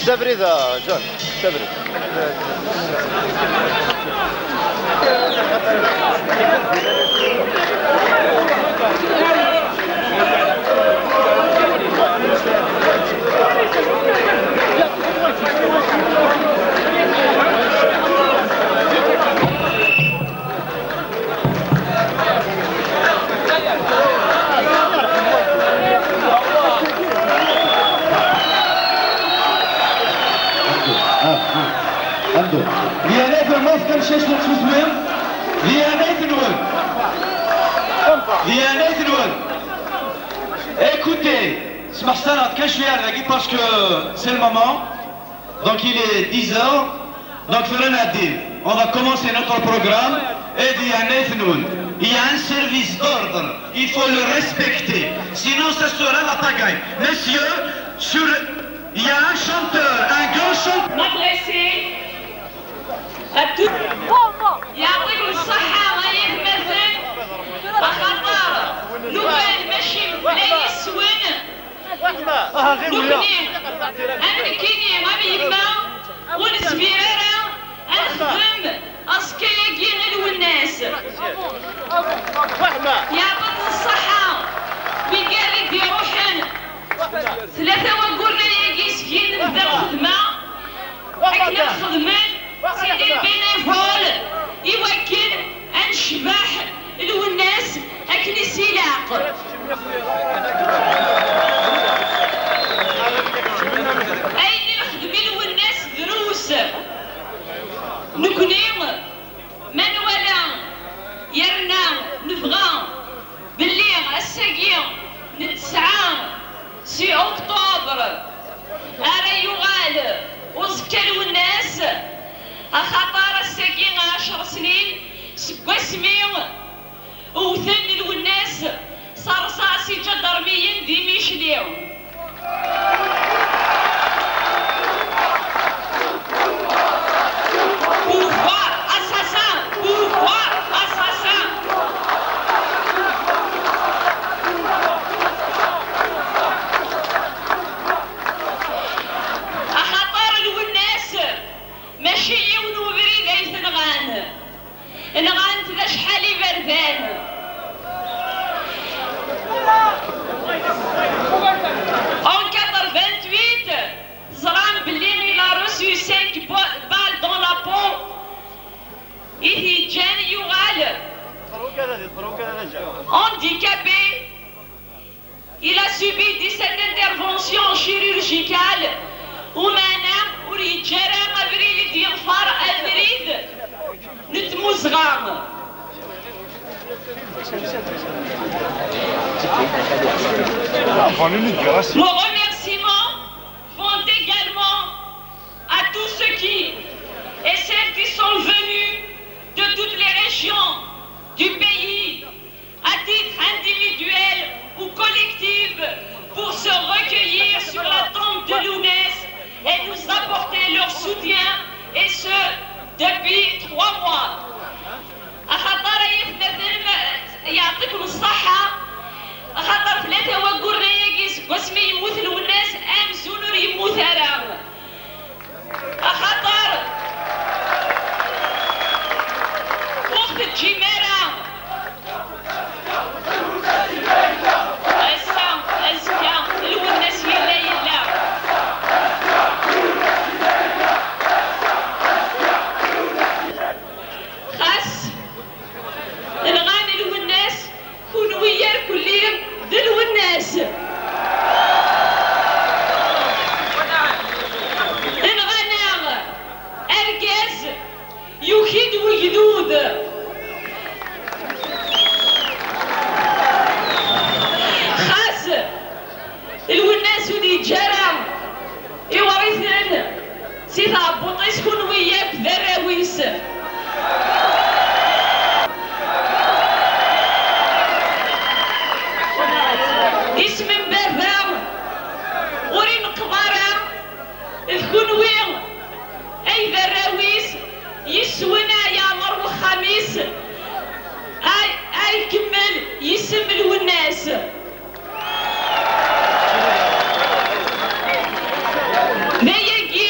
تبريد جون تبريد Écoutez, parce que c'est le moment, donc il est 10h, donc on va commencer notre programme et il y a un service d'ordre, il faut le respecter, sinon ça sera la pagaille. Messieurs, il y a un chanteur, un grand chanteur. M'adresser à tout. يعطيكم الصحة غاية مثل أخطر نوبل ماشي بلاي السوين نبني أمريكيني غامي يما ونسبيرارا أخدم أسكاكي غلو الناس يعطيكم الصحة بقالك دي روحن ثلاثة وقرنا ياكي سكين نبدا الخدمة حكنا الخدمة سيدي البينيفول يوكل انشباح الوناس اكني سلاق ايدي نخدم الوناس دروس نكوني من ولا يرنا نبغى باللي الساقي نتسعى سي اكتوبر ارى يغال وزكى الوناس أخطار الساكين 10 سنين سكواسمي وثن الوناس صرصاصي جدرميين دي ميشليو بوفوار أساسان بوفوار أساسان أخطار الوناس ماشي يونو بريد ايث نغان تذا شحالي بردان En 88 زران بلي il a reçu 5 balles dans la peau جان يغال handicapé. Il a subi 17 interventions chirurgicales ومانا ورجالا أبريد ينفر أبريد نتمزغام. Nos remerciements vont également à tous ceux qui et celles qui sont venus de toutes les régions du pays à titre individuel ou collectif pour se recueillir sur la tombe de Lounès et nous apporter leur soutien, et ce depuis 3 mois. أخطر يعطيكم الصحة أخطر 3 وقرنا يقيس قسمي يموت الناس أم سنور يموت هرام أخطر وقت الجمارة أزكى الوناس يلا يلا خاص نغاني الوناس كونوا ويا كلهم ذلو الناس نغنى أركاز يخيد وجدود خاص الوناس ودي جرام يورثن سيتا بوطيس كون وياك ذراويس اسم بابا ورين قمارة تكون وين أي ذراويس يسونا يا مر الخميس الراويس يكمل يسم الوناس. ذايقي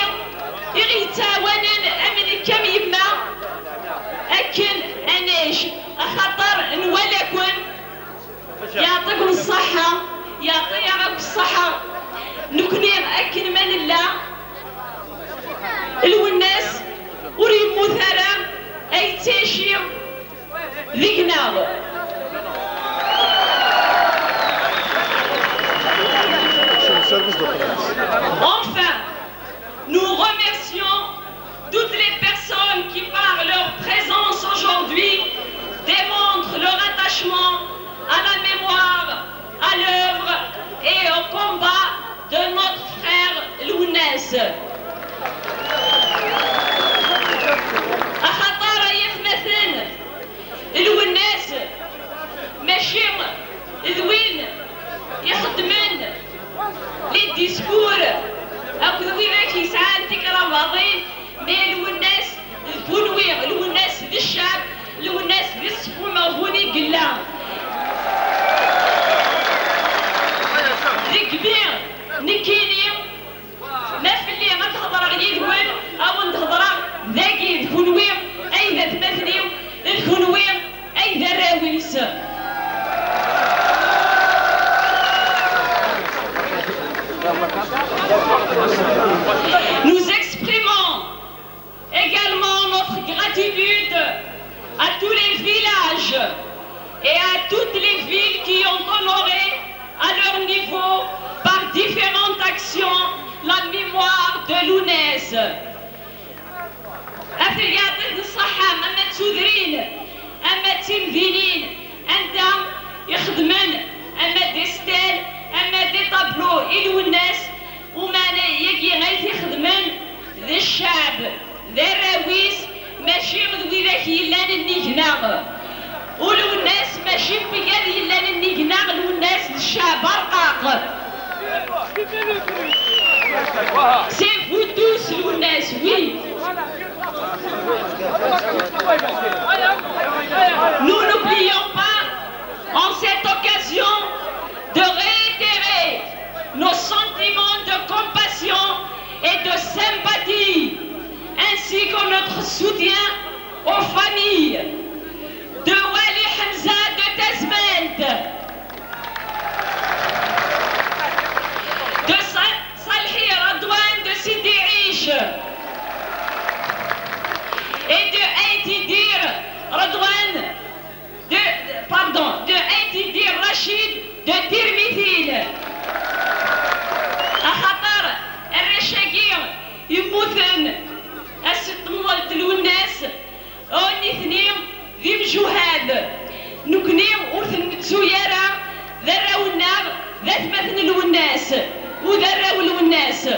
يغيتاوانا أمن كم يما أكن أناش خاطر نولكن يعطيكم الصحة يعطيكم الصحة نكني أكن من الله الوناس وريمو ثرى أي تاشي ذيكنا. Enfin, nous remercions toutes les personnes qui, par leur présence aujourd'hui, démontrent leur attachement à la mémoire, à l'œuvre et au combat de notre frère Lounès. أخطار يثمثن الوناس ماشي ذوين يخدمن لي ديسكور أو ذوين يسعى تكرا باطين مي الوناس الفنوي الوناس للشعب الوناس للصفو مغفوني قلا ذي كبير نكيني ما في اللي ما تهضر غير ذوين أو نهضر ذاكي الفنوي أي ذا تمثني الفنوي أي ذا الراويس. Nous exprimons également notre gratitude à tous les villages et à toutes les villes qui ont honoré à leur niveau par différentes actions la mémoire de Lounès. أثر يعطيك الصحة أما تسودرين أما تمذينين أنت يخدمن أما ديستال أما دي طابلو إلو الناس ومانا يجي غيث يخدمن ذي الشعب ذي الراويس ماشي غدوي ذاك يلان النيجناغ ولو الناس ماشي بقال يلان النيجناغ لو الناس الشعب رقاق. C'est vous tous, Lounès, oui. Nous n'oublions pas, en cette occasion, de réitérer nos sentiments de compassion et de sympathie, ainsi que notre soutien aux familles de Wali Hamza de Tazment, de Salhi Radouane de Sidi Riche et de Aïtidir Radouane de Aïtidir Rachid de Tirmithine. أخطر الرشاقير يموثن الستمولت الوناس ونثنيم ذي مجوهاد نكنيم ورثن متسويرة ذراو النار ذات مثل الوناس وذراو الوناس.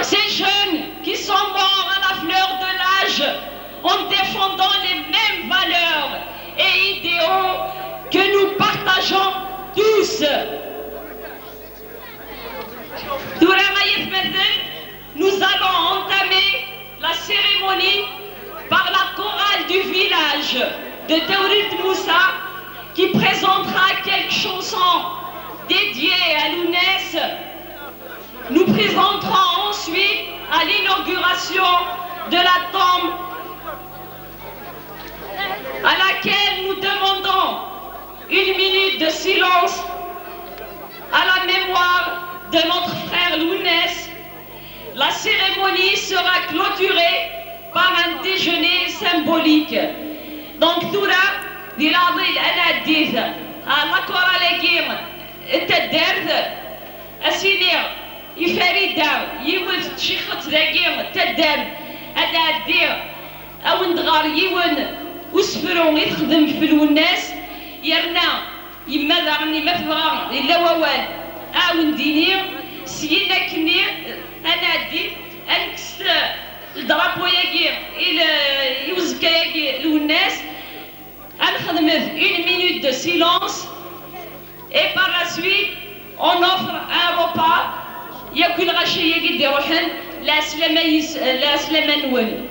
Ces jeunes qui sont morts à la fleur de l'âge en défendant les mêmes valeurs et idéaux que nous partageons tous. Nous allons entamer la cérémonie par la chorale du village de Taurit Moussa qui présentera quelques chansons dédiées à Lounès. Nous présenterons ensuite à l'inauguration de la tombe à laquelle nous demandons une minute de silence à la mémoire de notre frère Lounès. La cérémonie sera clôturée par un déjeuner symbolique. Donc, Toura, dit l'Adil Anadith, à la chorale Guim, Taderd, Assinir, Ifarida, Yiwin, Chikhat Dagim, Tadam, Adadir, Awendgar, Yiwin, Ousferon, Ithdem, Filounes, Yerna, Yimadar, Nimafra, Lawawal, Awendinir, Sina Knir, Anadith, Anx, le drapeau Yagir, et le Yuzkayagir, Lounès, une minute de silence, et par la suite, on offre un repas. ياكل غشي يقد يروحن لا سلامة نون.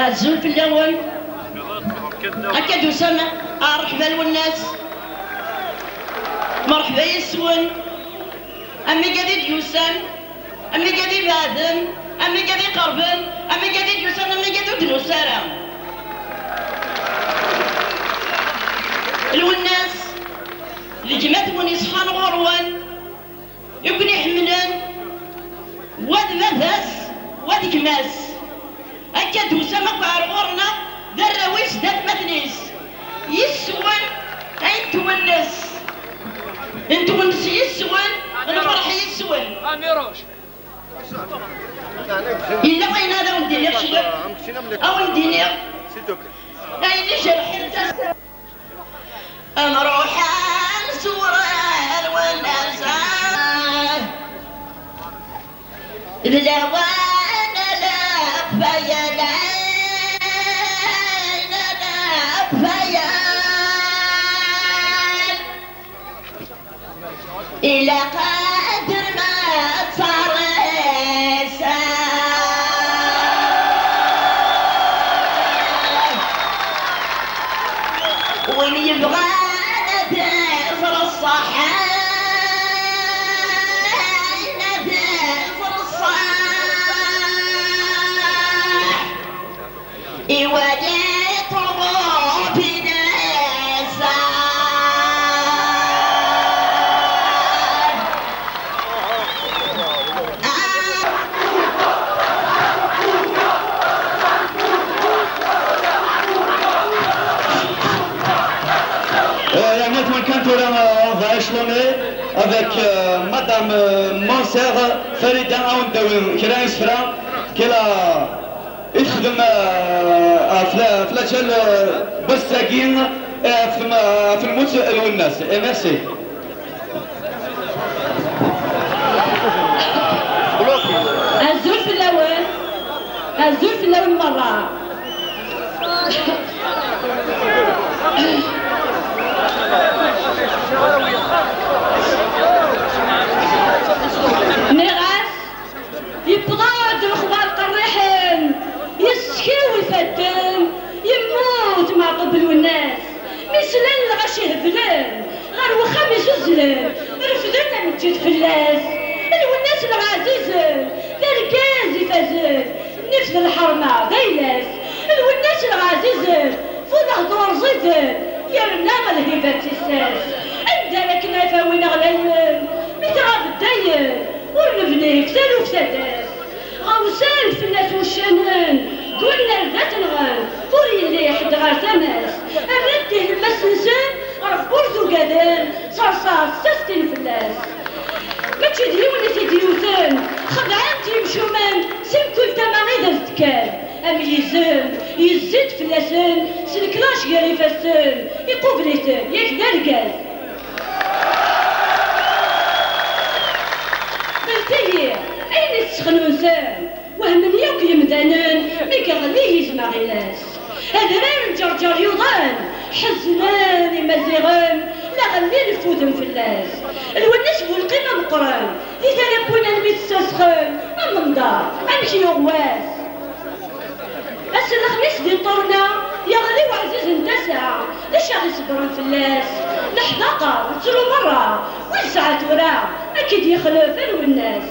الزول الأول أكد وسمع مرحبا والناس مرحبا يسون أمي قديد يوسن أمي قديد آدم أمي قديد قربن أمي قديد يوسن أمي قديد نوسارة الوناس اللي جمعت ونسخان غروان يكون يحملن واد مذاس واد كماس أكد وسمع بعرغورنا درويش دات مثنيس يسون انتو الناس انتو الناس يسون انا فرح يسون اميروش إلا غين هذا وندير شباب او ندير اي اللي جرح انا روح السورة والناس لا وانا لا بيانا إلى قدر ما صار وين يبغى نذر الصح نذر الصح يودي طلبوا بناس avec Madame Manser Farida Aoundaoui qui a inspiré qu'elle a يخدم في الاجل بالساقين في الموت والناس. ميرسي. الزول في الأول مرة ميراث يبغاد الخبار قريحين يسكي ويفتن يموت مع طبل والناس مسلن الغش يهبلن غير وخام يزوزلن رفدنا من جد فلاس الوناس العزيزن الكاز يفازن نفس الحرمة دايلاس الوناس العزيزن فوضح دور زيدن يرنا الهبات الساس عندنا كنافة وين غلالن متراب الداين ونبني فتال وفتاتات غوسان في الناس والشانان قلنا الذات الغان وري لي حد غير تماس الرده لما سنسان ربورزو قادان صرصار سستين فلاس ما تشدي ولا تديوثان خدعان تيمشومان سم كل تماغيد الذكال ام يزيد فلاسان سلكلاش قالي فاسان يقوبليتان ياك دارقاز بلتيه اين تسخنوزان وهم يوك يمدانان ميكا غليه يجمع غلاس هذران جرجر يوضان حزنان مزيغان لا غلي الفوذن فلاس الوناس والقيمة مقران إذا ربونا نبيت الساسخان أم دار أمشي غواس بس الخميس دي طرنا يغلي وعزيز انتسع ليش غيصبرون فلاس لحظة وتسلو مرة والساعة ورا أكيد يخلف الوناس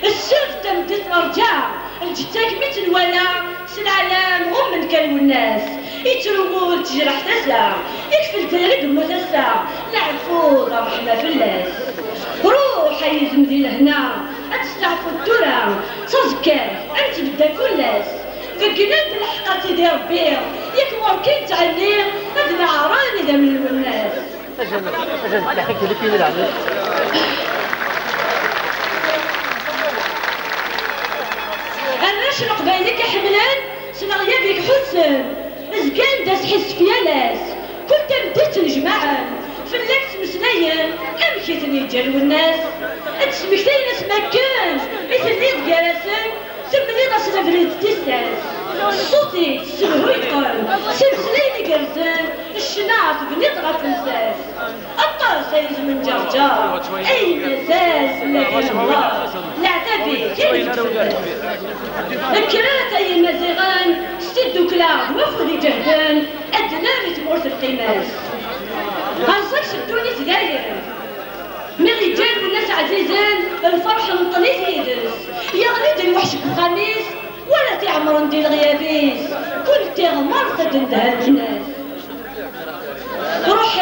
السيف تمدت مرجع الجتاك مثل الولا سلعلام غم من كلم الناس يترموا تجرح تسع يكفل تاريد المتسع لعفو رحمة في الناس روح يزم ذي لهنا أتستعفوا الدرع صزكاك أنت بدا كلاس فكنات الحقات دي ربي يكبر كي تعليم هذا عراني ذا من الناس أجل لحيك لكي للعمل الرشرق بينك حملان سنغيا بيك حسن ازقان داس حس فيالاس كنت بديت الجماعة فلاك تمسلاين أمشي ثني جالو الناس تسمكتين ناس مكانش يثني دقارسن تمني غاسنا فريد تيساس صوتي تسلهو يتقال سلسلين يقرسن الشناعة بنيت غاف نساس الطاس من جرجار أي مساس لكن الله العتابي كيف تفلس الكرات أي مزيغان ستدو كلاغ وفودي جهدان أدناري تمورت القيماس غنصك شدوني تداير من رجال والناس عزيزان الفرح نطليت يدرس يغريد الوحش الخميس ولا تعمر ندير غيابيس كل تغمر تندهر الناس روح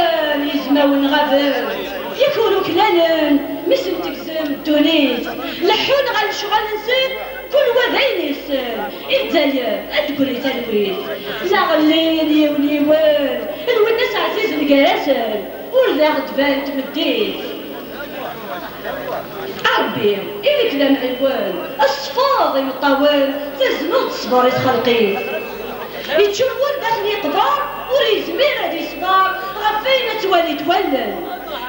يزما ونغابر يكونوا كلالن مسن تقسم تونس لحون غال شغل نسيت كل وذين يسن الداير ادقري تلويت لا غلين يونيوان الوناس عزيز القراسن ولا غدبان تمديت عربي إلي كلام عيوان الصفاضي والطوال تزنو تصبر يتخلقين يتشوفون داخل يقدر وريزمير هادي صبار غفينا توالي تولن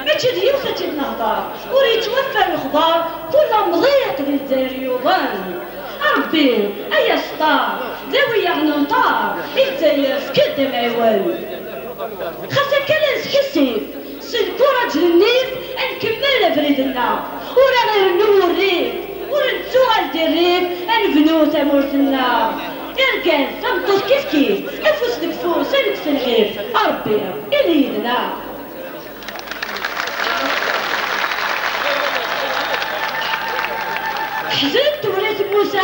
ما تشديوسة تنهضر وريتوفى الخضار كل مضيق للدار يوضان عربي أيا سطار ذوي يعني نطار الداير سكدم عيوان خاصة كلاس حسيف سلكو راجل النيف نكمل فريدنا ورا غير النور الريف ورا نتوغل ديال الريف نبنو تمورتنا اركان صمتوش كيف افوس نكفوس نكس الحيف ربي اللي يدنا حزنت وريت موسى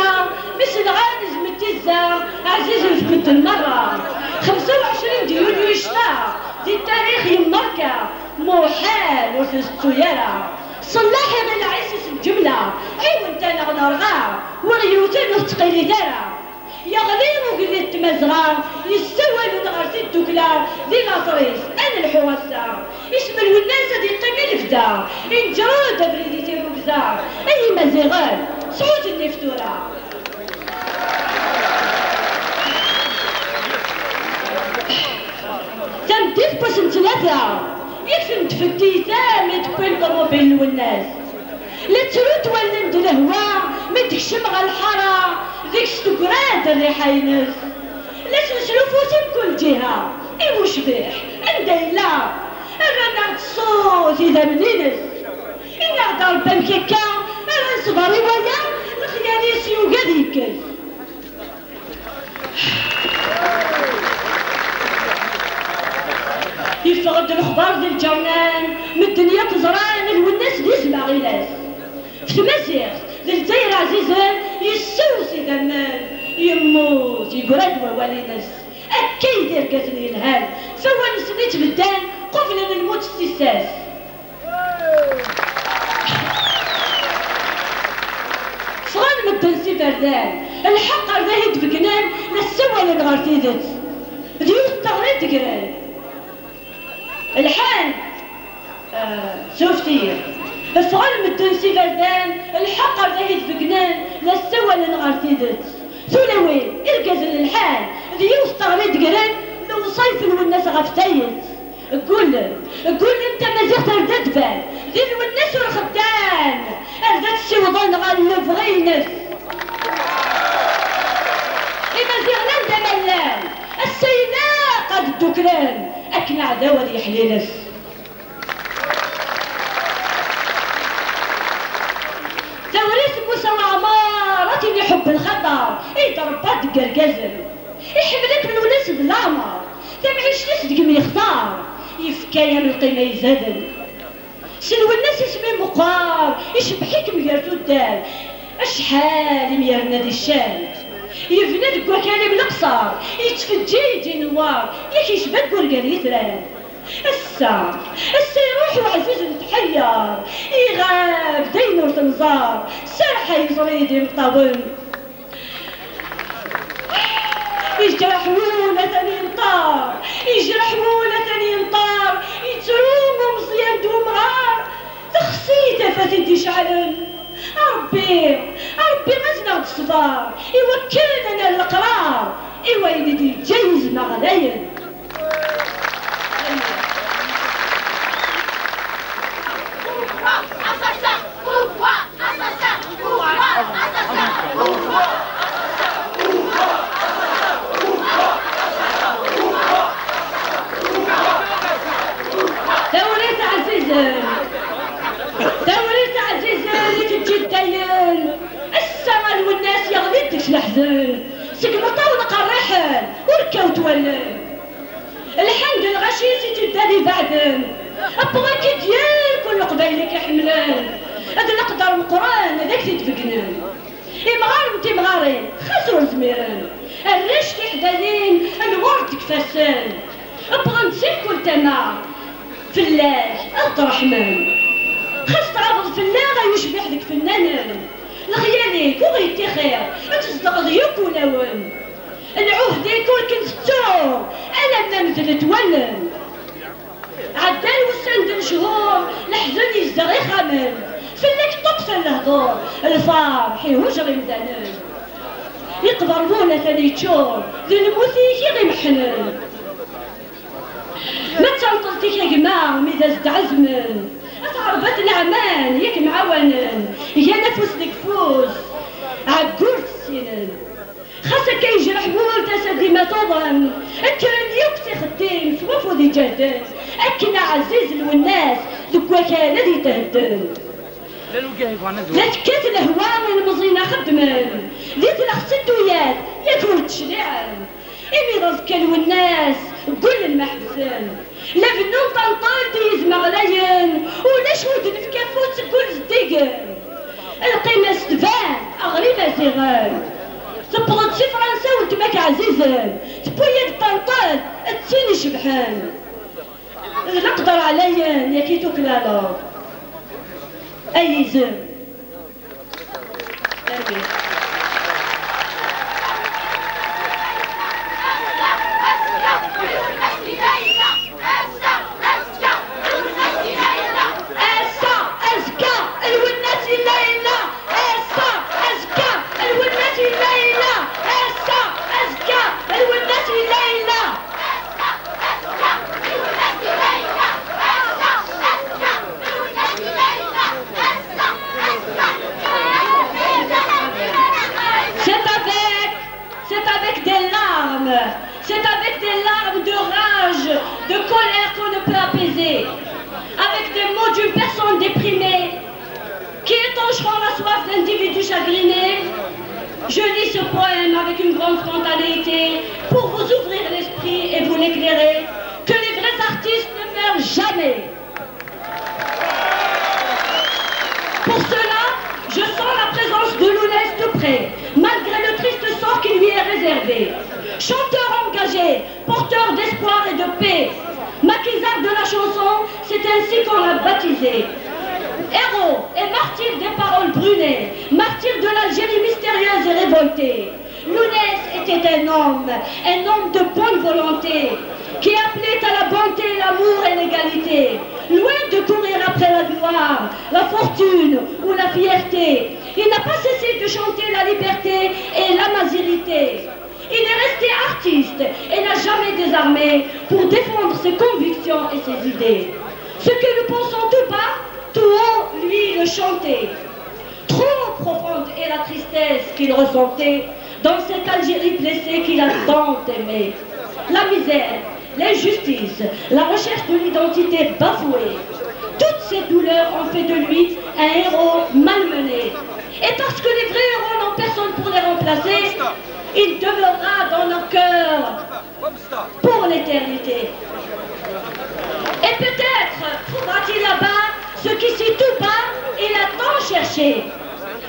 مثل غانز متزا عزيز في المرة 25 يونيو يشتا دي التاريخ يمركا محال وفي السيارة صلاحي غير عيسس الجملة ايوان تانا غنرغا وغيوتين وثقيلي دارا يغليرو قلت مزغا يستوالو نغرسي الدوكلار دي لاطريس انا الحواسة اسم الوناسة دي قيمي الفدا انجرود بريدي تيرو بزار اي مزيغان سعود النفتورة تمديت باسم ثلاثة يكفي تفتي ثامن تكون طروبين والناس لا ترد ولا ندير هوا ما تكشم على الحارة ذيك ستقراد الريحة ينس لا تنسلو فوسن كل جهة ايوا شبيح نديلا انا نعد الصوت اذا منينس انا ضرب بمكيكا انا نصبري ويا الخيالي سيوكا ديكس يفقد الخبر ديال الجرنان من الدنيا كزران الوناس يسمع غيلاس في مزيغ للجزائر عزيزان يسوسي دمان يموت يقرد وواليناس اكيد يركزني الهال سوا نسنيت بالدان قبل ان الموت استساس صغان مدنسي بردان الحق رداه يدفقنان للسوا لنغارتيدت ديوس تغريد قران الحال شوفتي الصغار مدنسي بردان الحق رداه يدفقنان للسوا لنغارتيدت ثولوين اركز للحال ديوس تغريد قران لو صيف والناس غفتيت قول انت مازال تردد بال ذي الناس والخدان ردت السيوضان غالف غينس إما زغلان دملان السيناء قد الدكران أكن عداوة ذي حليلس توريث موسى وعمارة يحب الخطر يضربات قرقزل يحملك من وناس بالعمر تمعيش ناس دقم يختار يفكايا من القيمة يزادل سلو الناس يسمي مقار يشبحيك ميرتو الدار اشحال ميرنا دي الشام يفنى دقوا كان بالقصار يتفجي يجي نوار ياك يشبك قرقر يثران السا يروح وعزيز نتحير يغاب دينور تنزار سرحة يزريدي مطول يجرحونا ثاني نطار يتروموا مصيان دوم غار تخسيته فتدي شعلن ربي غزنا الصبار يوكلنا القرار ويلدي جيز مغلين دورت عزيزة اللي تجي الدين السمر والناس يغلدك الحزن سقمطة ونقى الرحل وركا وتولن الحمد الغشيش تداني بعدن أبغاك ديال كل قبايلك يحملن هاد القدر والقرآن هذاك تتفقنن إمغار وانتي مغارين خسروا زميرن الريش حدايين الورد كفاسن أبغا نسيب كل تما فلاح عبد الرحمن خاص تعرض فلاح يشبح لك فنان الخياليك وغيتي خير تصدق ضيوك ولون العهد يكون كنستور انا نمثل تولن عدال وسند شهور الحزن يزدغي خامل فلاك تقصر الهضور الفرح يهجر مدانن يقدر مولا ثاني تشور ذي الموثيك غي محنن ما تنطلتيك يا جماعة ميدا زد عزمن أتعربت العمان ياك معاونن يا نفس الكفوس عقورت السنن خاصك كيجرح مول تسدي ما تظن أكرن يوكسي خدين في مفوضي جهدن أكنا عزيز الوناس ذوك وكالة دي تهدن لا تكات الهوام المزينة خدمن ذي تلخص الدويات ياكل تشريعن إمي رزق الوناس قول المحبسن لا بنوم طنطال ديز مغلين ولا شود في كافوت كل زديقن القيمة ستفان أغريبة زيغان تبغض شي فرنسا وانتماك عزيزان تبويا طنطال تسيني شبحان نقدر عليا يا كيتو كلالا أي زم C'est avec des larmes de rage, de colère qu'on ne peut apaiser. Avec des mots d'une personne déprimée qui étancheront la soif d'individus chagrinés. Je lis ce poème avec une grande spontanéité pour vous ouvrir l'esprit et vous l'éclairer que les vrais artistes ne meurent jamais. Pour cela, je sens la présence de Lounès tout près, malgré le triste sort qui lui est réservé. Chanteur engagé, porteur d'espoir et de paix, maquisard de la chanson, c'est ainsi qu'on l'a baptisé. Héros et martyr des paroles brûlées, martyr de l'Algérie mystérieuse et révoltée. Lounès était un homme de bonne volonté, qui appelait à la bonté, l'amour et l'égalité. Loin de courir après la gloire, la fortune ou la fierté, il n'a pas cessé de chanter la liberté et la masérité. Il est resté artiste et n'a jamais désarmé pour défendre ses convictions et ses idées. Ce que nous pensons tout bas, tout haut, lui le chantait. Trop profonde est la tristesse qu'il ressentait dans cette Algérie blessée qu'il a tant aimée. La misère, l'injustice, la recherche de l'identité bafouée, toutes ces douleurs ont fait de lui un héros malmené. Et parce que les vrais héros n'ont personne pour les remplacer, il demeurera dans nos cœurs pour l'éternité. Et peut-être trouvera-t-il là-bas ce qu'ici tout bas, il a tant cherché.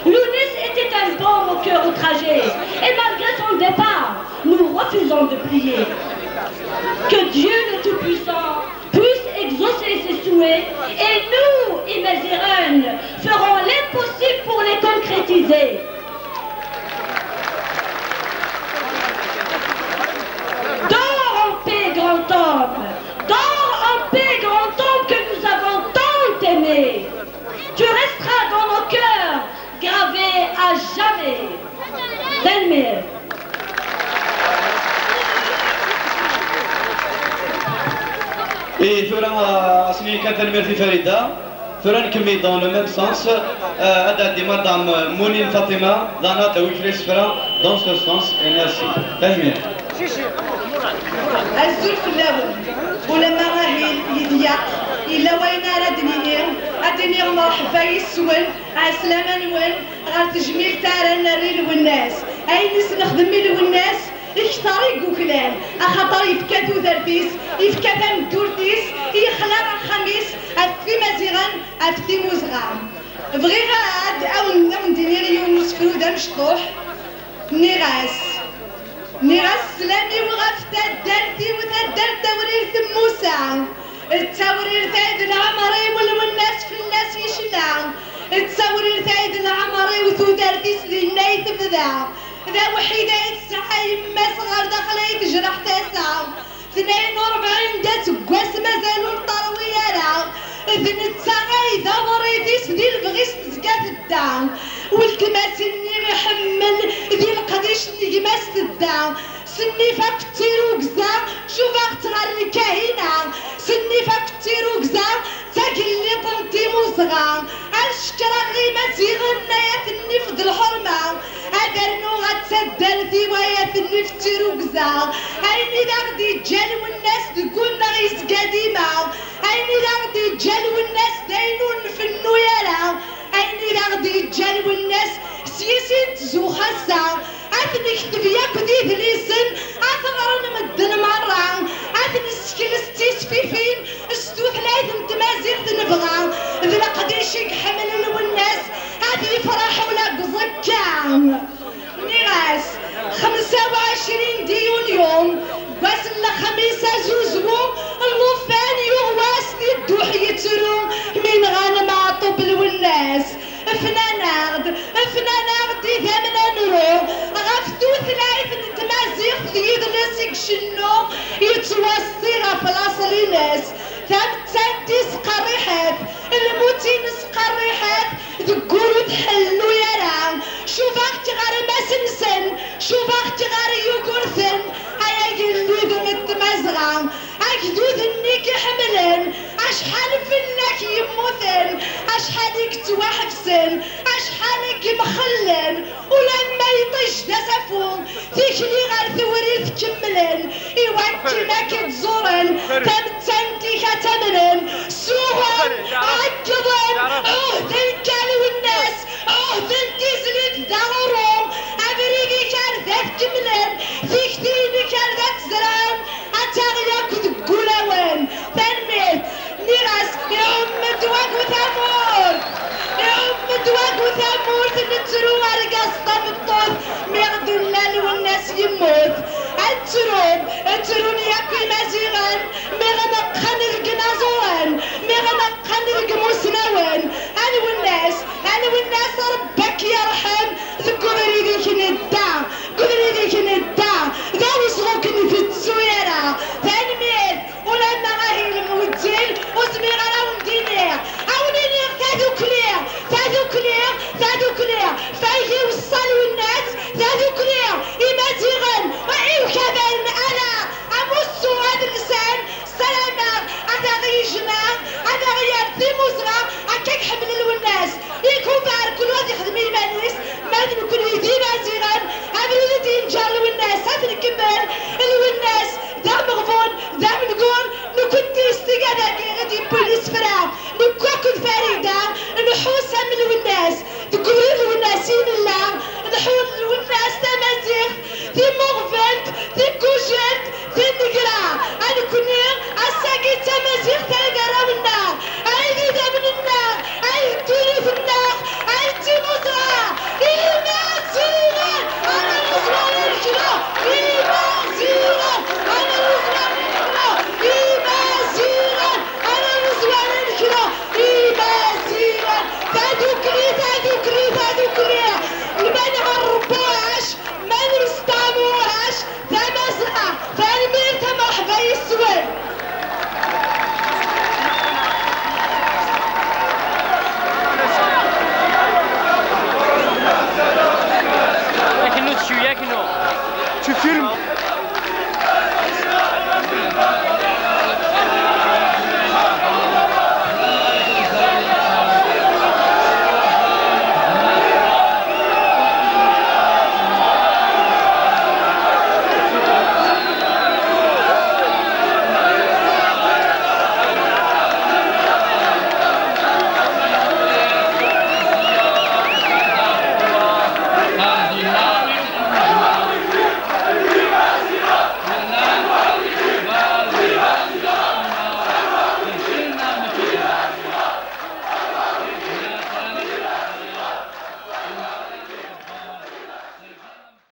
Lounès était un baume au cœur outragé, et malgré son départ, nous refusons de prier. Que Dieu le Tout-Puissant puisse exaucer ses souhaits, et nous, Imazirun, ferons l'impossible pour les concrétiser. Dors en paix, grand homme, dors en paix, grand homme que nous avons tant aimé. Tu resteras dans nos cœurs, gravé à jamais. Delmir. إيه ثورة أسمي كانت المرتي فريدة Thuran Kemi dans le même sens, Ada de Madame Mounine Fatima, Dana Tawikri Sfera, dans ce sens, et merci. Fahimir. الزول في الاول ولما راهي يضيق الا وين ادني مرحبا يسول عسلامه نول غير تجميل تاع الريل والناس اي ناس نخدم لي والناس يشتري كوكلان اخاطر يفكا ثوثرتيس يفكا ثم دورتيس يخلع الخميس في مزيغان في موزغان بغي غاد او ندير يونس فروده مشطوح نيغاس سلامي وغفتا دارتي وتدار تورير ثموسا التورير ثايد العمري والناس في الناس يشلع التورير ثايد العمري وثودارتي سلينا يتفذع ذا وحيدة يتسعى يما صغار داخل يتجرح تسعة 42 دات قواس مازالو الطروية راه ذن التسعى إذا مريتيس دي البغيس تزكات الدعم والكماس اللي يحمل ذي القديش اللي كماس الدعم سني فاكتير وكزا شوف اختار الكاهنة سني فاكتير وكزا تاكل اللي طنتي مصغى الشكرا غيمة زيغنا يثني في الحرمة أدرنو غتسدل ثوايا ثني في تيروكزا أيني داغدي الجال والناس تقولنا غيس قديمة أيني داغدي الجال والناس داينون في النويرة أيني داغدي الجال والناس سياسين تزو خاصة أثني كتب ياكدي ذليسن أثغرن مدن مرة أثني سكيلستيس في فين استوث لايثن تمازيغ ذنبغا ذلا قديشك حمل والناس هذه فرح ولا قزكا نيغاس 25 ديون يوم بس الخميسة زوزو اللوفان يغواس يدوح يترو من غانم عطب والناس فنانارد دي ثامنا نرو غفتو ثلاث نتمازيغ ثيد ناسك شنو يتوصي غفلاص لناس ثابتانتي سقريحات الموتين سقريحات ذكورو تحلو يران شوف اختي غير ما سنسن شوف اختي غير يوكورثن هيا قلود متمازغان اكدود انك حملن اشحال فنك يموثن اشحالك توحفسن اشحالك مخلن ولما يطيش دسفون تيكلي غير ثوري تكملن ايوانتي ما كتزورن تمتنتي كتملن سوهن عكضن عهدن كالو الناس عهدن تزلد دارهم ابريدي كان ذات كملن تيكتيني كان ذات زران اتاغياك تقولون تنميت نيراس يا ام دواك وثامور يا ام دواك وثامور تنترو ارقص طبطوط ميغد اللال والناس يموت انترون ياكي مزيغان ميغنق خنرق نازوان ميغنق خنرق مسنوان انا والناس ربك يرحم قدري ذيك ندع ذا وصغوكني في التسويرة تنميت ولما غاهي المودين وسمي غراون دينير عونينير تاذو كلير فايجي وصلوا الناس تاذو كلير إمازيغن وإيو كذا أنا أمسو هذا اللسان سلامة أنا غيجنا أنا غياب ذي مزرع أكاك حمل الناس يكون بعد كل واحد يخدم المانيس ما نكون يدي مازيغن أبرو دين جارلو الناس هذا الكبير الناس ذا مغفون ذا منقول نكون تيستيقادا غادي بوليس فرا نكوكو الفاري